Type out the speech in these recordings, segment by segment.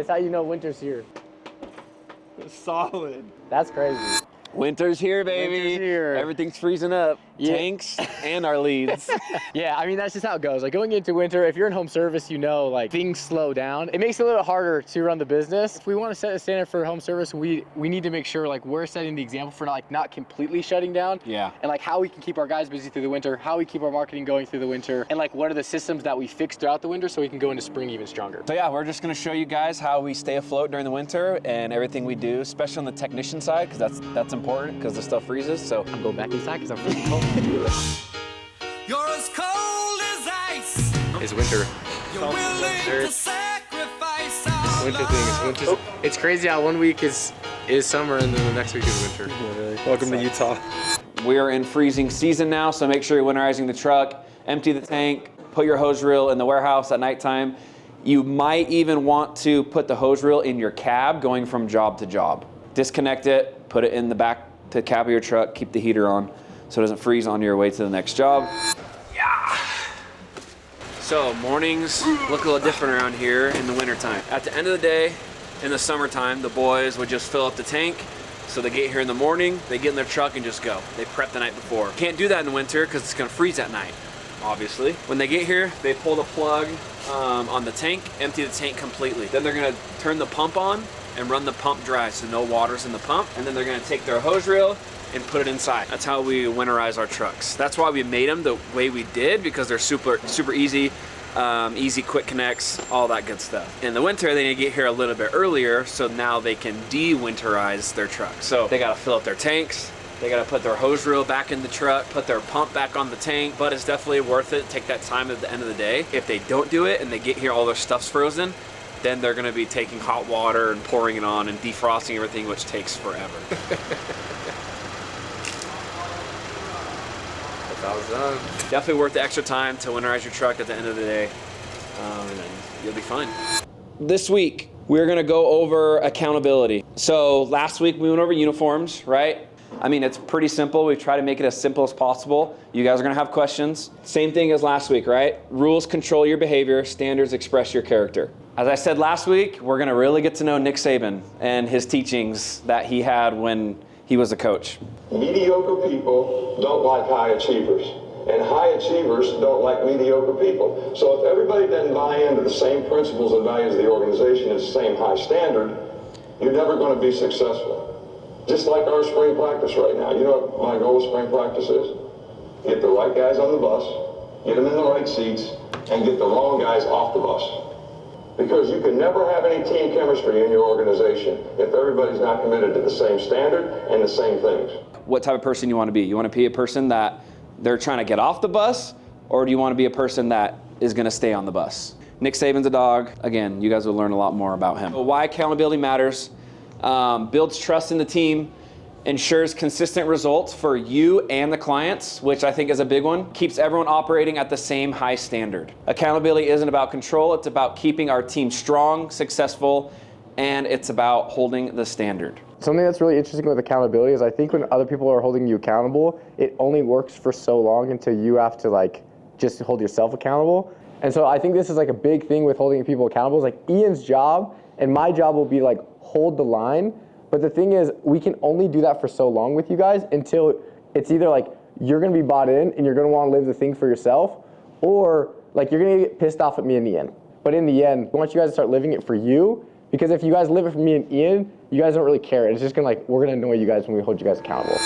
That's how you know winter's here. Solid. That's crazy. Winter's here, baby. Winter's here. Everything's freezing up. Yeah. Tanks and our leads. Yeah, I mean, that's just how it goes. Like going into winter, if you're in home service, you know, like things slow down. It makes it a little harder to run the business. If we want to set a standard for home service, we need to make sure like we're setting the example for not completely shutting down. Yeah. And like how we can keep our guys busy through the winter, how we keep our marketing going through the winter, and like what are the systems that we fix throughout the winter so we can go into spring even stronger. So yeah, we're just gonna show you guys how we stay afloat during the winter and everything we do, especially on the technician side, because that's important because the stuff freezes. So I'm going back inside because I'm freezing cold. You're as cold as ice. It's winter. You're willing to sacrifice our Winter things. It's crazy how 1 week is summer and then the next week is winter. Literally. Welcome to Utah. we are in freezing season now, so make sure you're winterizing the truck, empty the tank, put your hose reel in the warehouse at nighttime. You might even want to put the hose reel in your cab going from job to job. Disconnect it, put it in the back to the cab of your truck, keep the heater on so it doesn't freeze on your way to the next job. Yeah. So mornings look a little different around here in the wintertime. At the end of the day, in the summertime, the boys would just fill up the tank. So they get here in the morning, they get in their truck and just go. They prep the night before. Can't do that in the winter because it's gonna freeze at night, obviously. When they get here, they pull the plug on the tank, empty the tank completely. Then they're gonna turn the pump on and run the pump dry so no water's in the pump. And then they're gonna take their hose reel and put it inside. That's how we winterize our trucks. That's why we made them the way we did, because they're super easy. Easy quick connects, all that good stuff. In the winter, they need to get here a little bit earlier, so now they can de-winterize their truck. So they gotta fill up their tanks, they gotta put their hose reel back in the truck, put their pump back on the tank, but it's definitely worth it. Take that time at the end of the day. If they don't do it and they get here, all their stuff's frozen, then they're gonna be taking hot water and pouring it on and defrosting everything, which takes forever. Definitely worth the extra time to winterize your truck at the end of the day, and then you'll be fine. This week, we're gonna go over accountability. So last week we went over uniforms, right? I mean, it's pretty simple. We try to make it as simple as possible. You guys are gonna have questions. Same thing as last week, right? Rules control your behavior, standards express your character. As I said last week, we're gonna really get to know Nick Saban and his teachings that he had when he was a coach. Mediocre people don't like high achievers, and high achievers don't like mediocre people. So if everybody doesn't buy into the same principles and values of the organization and the same high standard, you're never going to be successful. Just like our spring practice right now. You know what my goal of spring practice is? Get the right guys on the bus, get them in the right seats, and get the wrong guys off the bus. Because you can never have any team chemistry in your organization if everybody's not committed to the same standard and the same things. What type of person you want to be? You want to be a person that they're trying to get off the bus, or do you want to be a person that is going to stay on the bus? Nick Saban's a dog. Again, you guys will learn a lot more about him. Why accountability matters, builds trust in the team, ensures consistent results for you and the clients, which I think is a big one, keeps everyone operating at the same high standard. Accountability isn't about control, it's about keeping our team strong, successful, and it's about holding the standard. Something that's really interesting with accountability is I think when other people are holding you accountable, it only works for so long until you have to just hold yourself accountable. And so I think this is a big thing with holding people accountable. Is Ian's job and my job will be hold the line. But the thing is, we can only do that for so long with you guys until it's either you're gonna be bought in and you're gonna wanna live the thing for yourself, or you're gonna get pissed off at me in the end. But in the end, I want you guys to start living it for you, because if you guys live it for me and Ian, you guys don't really care. It's just gonna we're gonna annoy you guys when we hold you guys accountable.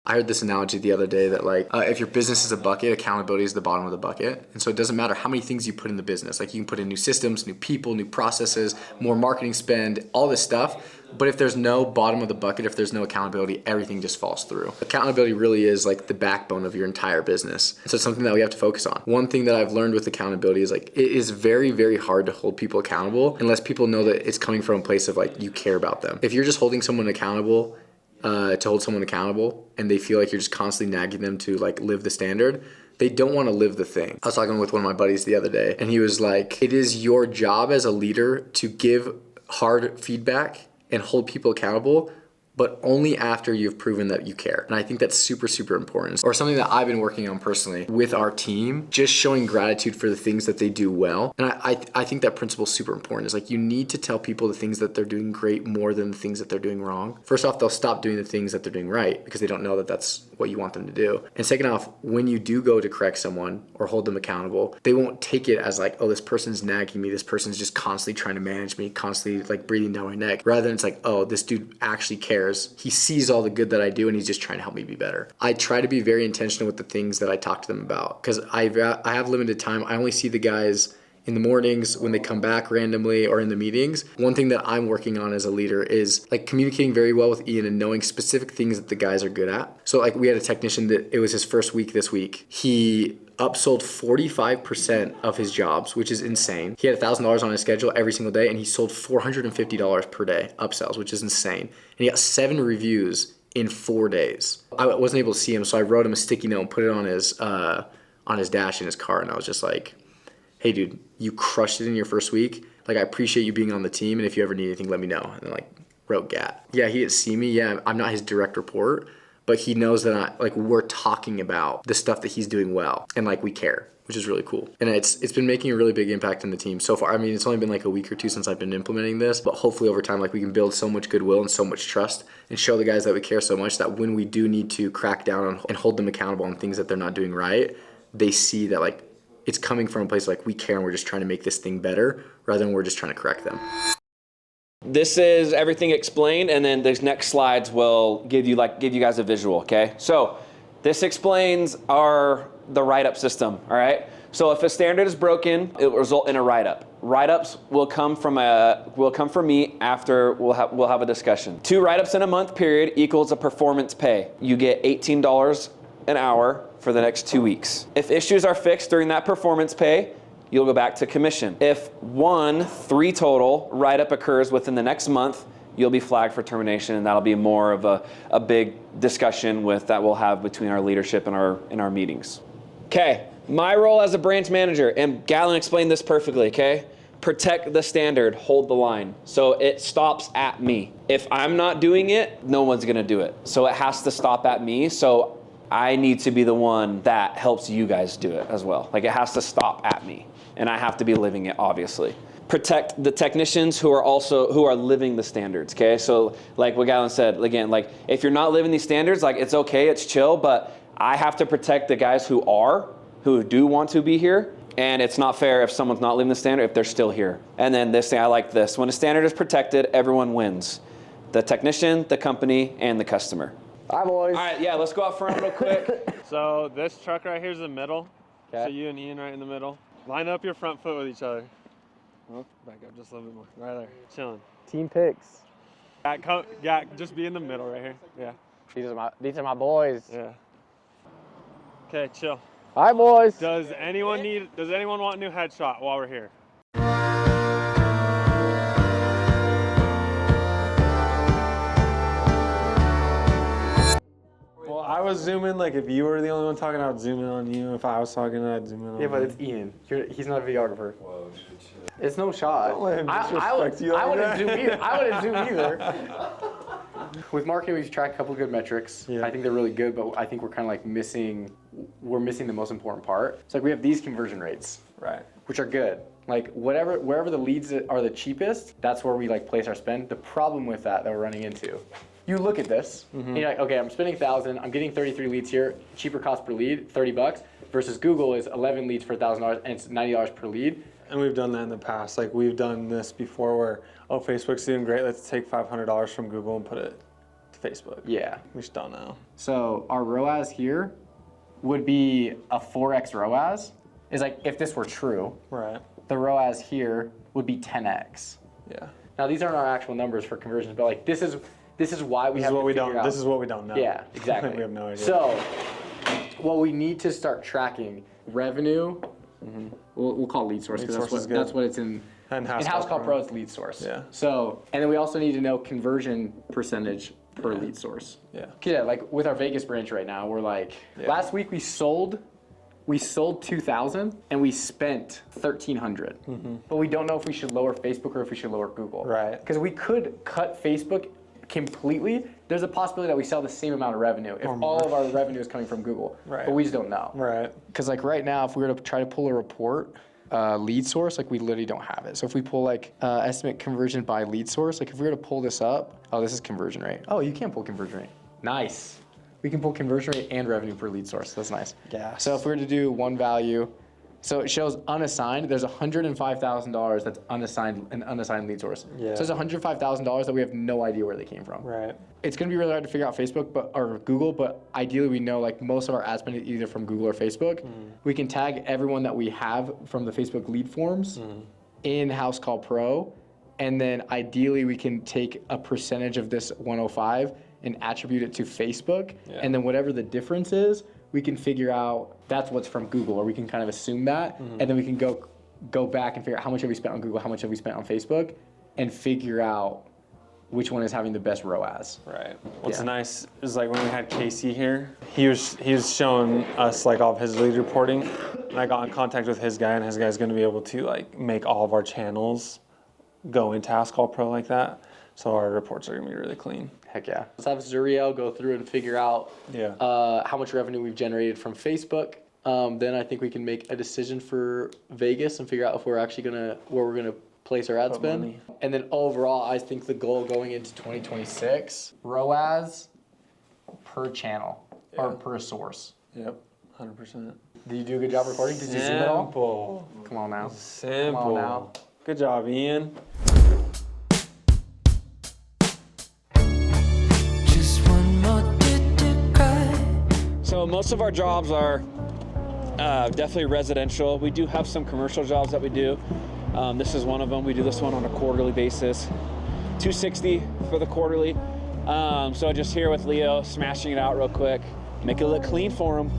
I heard this analogy the other day that if your business is a bucket, accountability is the bottom of the bucket. And so it doesn't matter how many things you put in the business. You can put in new systems, new people, new processes, more marketing spend, all this stuff. But if there's no bottom of the bucket, if there's no accountability, everything just falls through. Accountability really is the backbone of your entire business. And so it's something that we have to focus on. One thing that I've learned with accountability is it is very, very hard to hold people accountable unless people know that it's coming from a place of you care about them. If you're just holding someone accountable, to hold someone accountable, and they feel you're just constantly nagging them to live the standard, they don't want to live the thing. I was talking with one of my buddies the other day, and he was like, it is your job as a leader to give hard feedback and hold people accountable but only after you've proven that you care. And I think that's super, super important. Or something that I've been working on personally with our team, just showing gratitude for the things that they do well. And I think that principle is super important. It's like you need to tell people the things that they're doing great more than the things that they're doing wrong. First off, they'll stop doing the things that they're doing right because they don't know that that's what you want them to do. And second off, when you do go to correct someone or hold them accountable, they won't take it as like, oh, this person's nagging me. This person's just constantly trying to manage me, constantly like breathing down my neck. Rather than it's like, oh, this dude actually cares. He sees all the good that I do and he's just trying to help me be better. I try to be very intentional with the things that I talk to them about because I have limited time. I only see the guys in the mornings when they come back randomly or in the meetings. One thing that I'm working on as a leader is like communicating very well with Ian and knowing specific things that the guys are good at. So like we had a technician that it was his first week this week. He upsold 45% of his jobs, which is insane. He had $1,000 on his schedule every single day and he sold $450 per day upsells, which is insane. And he got 7 reviews in 4 days. I wasn't able to see him, so I wrote him a sticky note and put it on his dash in his car, and I was just like, hey dude, you crushed it in your first week. Like, I appreciate you being on the team, and if you ever need anything, let me know. And then like wrote Gat. Yeah, he didn't see me. Yeah, I'm not his direct report, but he knows that we're talking about the stuff that he's doing well, and like we care, which is really cool. And it's been making a really big impact in the team so far. I mean, it's only been like a week or two since I've been implementing this, but hopefully over time, like we can build so much goodwill and so much trust and show the guys that we care so much that when we do need to crack down on and hold them accountable on things that they're not doing right, they see that like it's coming from a place like we care and we're just trying to make this thing better rather than we're just trying to correct them. This is everything explained, and then these next slides will give you guys a visual, okay? So this explains the write-up system, all right? So if a standard is broken, it will result in a write-up. Write-ups will come from me after we'll have a discussion. 2 write-ups in a month period equals a performance pay. You get $18 an hour for the next 2 weeks. If issues are fixed during that performance pay, you'll go back to commission. If 3 total write-up occurs within the next month, you'll be flagged for termination, and that'll be more of a big discussion that we'll have between our leadership and our meetings. Okay, my role as a branch manager, and Galen explained this perfectly, okay? Protect the standard, hold the line. So it stops at me. If I'm not doing it, no one's gonna do it. So it has to stop at me. So I need to be the one that helps you guys do it as well. Like, it has to stop at me, and I have to be living it, obviously. Protect the technicians who are living the standards, okay? So like what Galen said, again, like if you're not living these standards, like it's okay, it's chill, but I have to protect the guys who do want to be here, and it's not fair if someone's not living the standard if they're still here. And then this thing, I like this. When a standard is protected, everyone wins. The technician, the company, and the customer. Hi, boys. All right, yeah, let's go out front real quick. So this truck right here is the middle. Okay. So you and Ian right in the middle. Line up your front foot with each other. Oh, back up just a little bit more. Right there, chilling. Team picks. Yeah, just be in the middle right here. Yeah. These are my boys. Yeah. Okay, chill. Hi, boys. Does anyone want a new headshot while we're here? Well, I was zooming, like if you were the only one talking, I would zoom in on you. If I was talking, I'd zoom in on you. Yeah, but it's Ian. He's not a videographer. Whoa, it's no shot. Don't let him disrespect you like I wouldn't that. zoom either. I wouldn't zoom either. With marketing, we've tracked a couple good metrics. Yeah. I think they're really good, but I think we're kind of like missing the most important part. So like we have these conversion rates, Right. which are good. Like wherever the leads are the cheapest, that's where we like place our spend. The problem with that we're running into, you look at this, and you're like, okay, I'm spending $1,000, I'm getting 33 leads here, cheaper cost per lead, $30, versus Google is 11 leads for $1,000 and it's $90 per lead. And we've done that in the past. Like we've done this before where, oh, Facebook's doing great, let's take $500 from Google and put it to Facebook. Yeah. We just don't know. So our ROAS here would be a 4x ROAS. Is like if this were true, Right. the ROAS here would be 10x. Yeah. Now these aren't our actual numbers for conversions, but like this is why we have to figure out. This is what we don't know. Yeah, exactly. We have no idea. So, well, we need to start tracking revenue. We'll call lead source because that's what it's in. And In House Call Pro, it's lead source. Yeah. So, and then we also need to know conversion percentage per lead source. Yeah. Yeah, like with our Vegas branch right now, we're like, last week we sold 2,000 and we spent 1,300. But we don't know if we should lower Facebook or if we should lower Google. Right. Because we could cut Facebook completely, there's a possibility that we sell the same amount of revenue if all of our revenue is coming from Google. Right. But we just don't know. Right. Because like right now, if we were to try to pull a report, lead source, like we literally don't have it. So if we pull like estimate conversion by lead source, like if we were to pull this up, oh, this is conversion rate. Oh, you can pull conversion rate. Nice. We can pull conversion rate and revenue per lead source. That's nice. Yeah. So if we were to do one value, so it shows unassigned, there's $105,000 that's an unassigned lead source. Yeah. So there's $105,000 that we have no idea where they came from. Right. It's gonna be really hard to figure out Facebook or Google, but ideally we know like most of our ad spend is either from Google or Facebook. We can tag everyone that we have from the Facebook lead forms in House Call Pro, and then ideally we can take a percentage of this 105 and attribute it to Facebook, and then whatever the difference is, we can figure out that's what's from Google, or we can kind of assume that, and then we can go back and figure out how much have we spent on Google, how much have we spent on Facebook, and figure out which one is having the best ROAS. Right. What's Yeah. nice is like when we had Casey here, he was showing us like all of his lead reporting, and I got in contact with his guy, and his guy's going to be able to like make all of our channels go into House Call Pro like that, so our reports are going to be really clean. Heck yeah. Let's have Zuriel go through and figure out how much revenue we've generated from Facebook. Then I think we can make a decision for Vegas and figure out if we're actually where we're gonna place our ad spend. money. And then overall, I think the goal going into 2026, ROAS per channel or per source. Yep. 100%. Did you do a good job recording? Did you zoom it all? Simple. Come on now. Simple. Come on now. Good job, Ian. Just one more bit to cry. So most of our jobs are definitely residential. We do have some commercial jobs that we do. This is one of them. We do this one on a quarterly basis. $260 for the quarterly. So just here with Leo, smashing it out real quick. Make it look clean for him.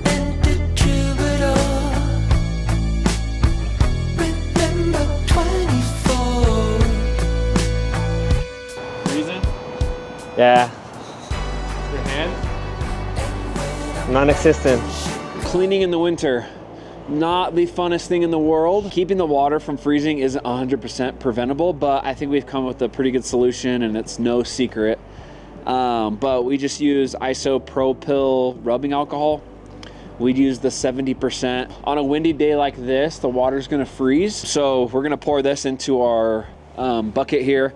And did you at all remember 24? Reason? Yeah, Your hand? non-existent. Cleaning in the winter, not the funnest thing in the world. Keeping the water from freezing isn't 100% preventable, but I think we've come up with a pretty good solution, and it's no secret. But we just use isopropyl rubbing alcohol. We'd use the 70%. On a windy day like this, the water's gonna freeze. So we're gonna pour this into our bucket here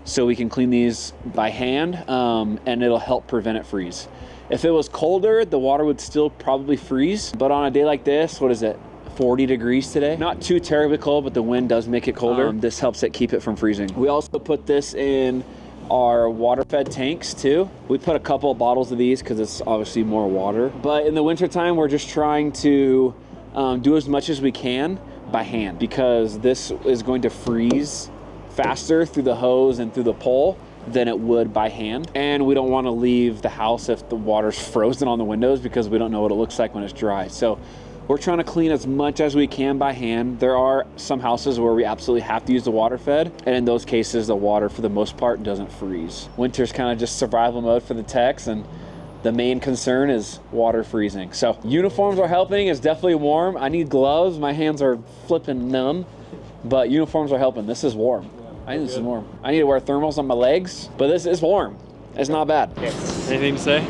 so we can clean these by hand, and it'll help prevent it freeze. If it was colder, the water would still probably freeze. But on a day like this, what is it? 40 degrees today. Not too terribly cold, but the wind does make it colder. This helps it keep it from freezing. We also put this in our water-fed tanks too. We put a couple of bottles of these because it's obviously more water. But in the wintertime, we're just trying to do as much as we can by hand, because this is going to freeze faster through the hose and through the pole than it would by hand. And we don't want to leave the house if the water's frozen on the windows, because we don't know what it looks like when it's dry. So we're trying to clean as much as we can by hand. There are some houses where we absolutely have to use the water fed, and in those cases the water for the most part doesn't freeze. Winter's kind of just survival mode for the techs, and the main concern is water freezing. So uniforms are helping. It's definitely warm. I need gloves. My hands are flipping numb, but uniforms are helping. This is warm. I think this is warm. I need to wear thermals on my legs, but this is warm. It's not bad. Anything to say?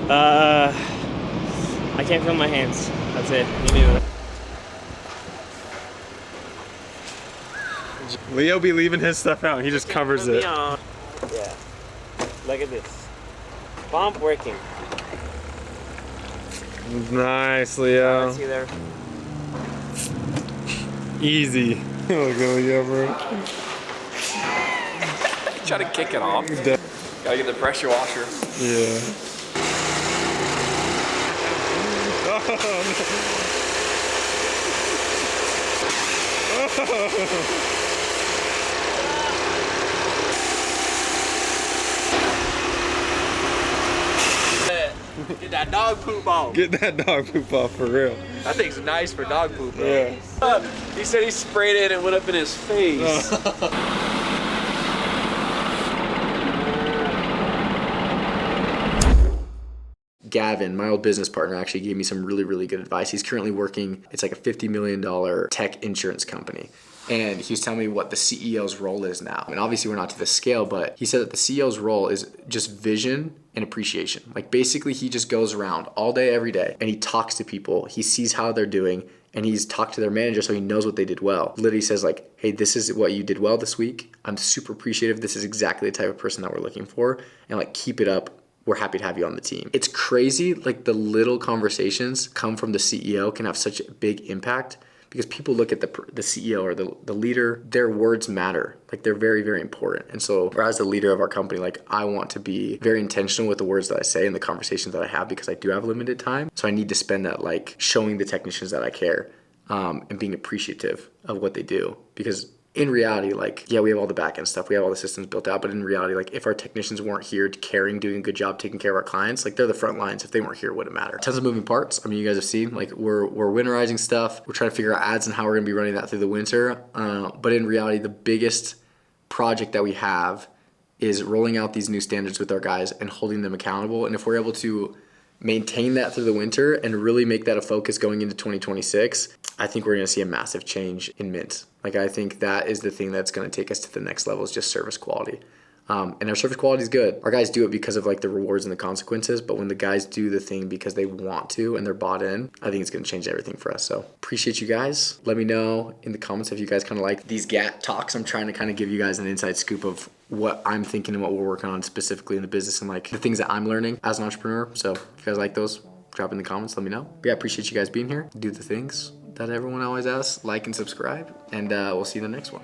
I can't feel my hands. That's it. Me neither. Leo be leaving his stuff out. He just covers it. Yeah. Look at this. Pump working. Nice, Leo. See there? Easy. Look at Leo, bro. Try to kick it off. Gotta get the pressure washer. Yeah. Get that dog poop off. Get that dog poop off for real. That thing's nice for dog poop, bro. Yeah. He said he sprayed it and it went up in his face. Gavin, my old business partner, actually gave me some really, really good advice. He's currently working, it's like a $50 million tech insurance company. And he was telling me what the CEO's role is now. And obviously we're not to this scale, but he said that the CEO's role is just vision and appreciation. Like basically he just goes around all day, every day, and he talks to people. He sees how they're doing, and he's talked to their manager so he knows what they did well. Literally says like, hey, this is what you did well this week. I'm super appreciative. This is exactly the type of person that we're looking for. And like, keep it up. We're happy to have you on the team. It's crazy, like the little conversations come from the CEO can have such a big impact, because people look at the CEO or the leader, their words matter. Like they're very, very important. And so as the leader of our company, like I want to be very intentional with the words that I say and the conversations that I have, because I do have limited time. So I need to spend that like showing the technicians that I care, and being appreciative of what they do. Because in reality, like, yeah, we have all the back end stuff, we have all the systems built out, but in reality, like if our technicians weren't here caring, doing a good job, taking care of our clients, like they're the front lines. If they weren't here, it wouldn't matter. Tons of moving parts. I mean, you guys have seen, like we're winterizing stuff. We're trying to figure out ads and how we're gonna be running that through the winter. But in reality, the biggest project that we have is rolling out these new standards with our guys and holding them accountable. And if we're able to maintain that through the winter and really make that a focus going into 2026, I think we're going to see a massive change in Mint. Like I think that is the thing that's going to take us to the next level, is just service quality. And our service quality is good. Our guys do it because of like the rewards and the consequences, but when the guys do the thing because they want to and they're bought in, I think it's going to change everything for us. So appreciate you guys. Let me know in the comments if you guys kind of like these GAT talks. I'm trying to kind of give you guys an inside scoop of what I'm thinking and what we're working on specifically in the business and like the things that I'm learning as an entrepreneur. So if you guys like those, drop in the comments, let me know. But yeah, I appreciate you guys being here. Do the things that everyone always asks, like and subscribe, and we'll see you in the next one.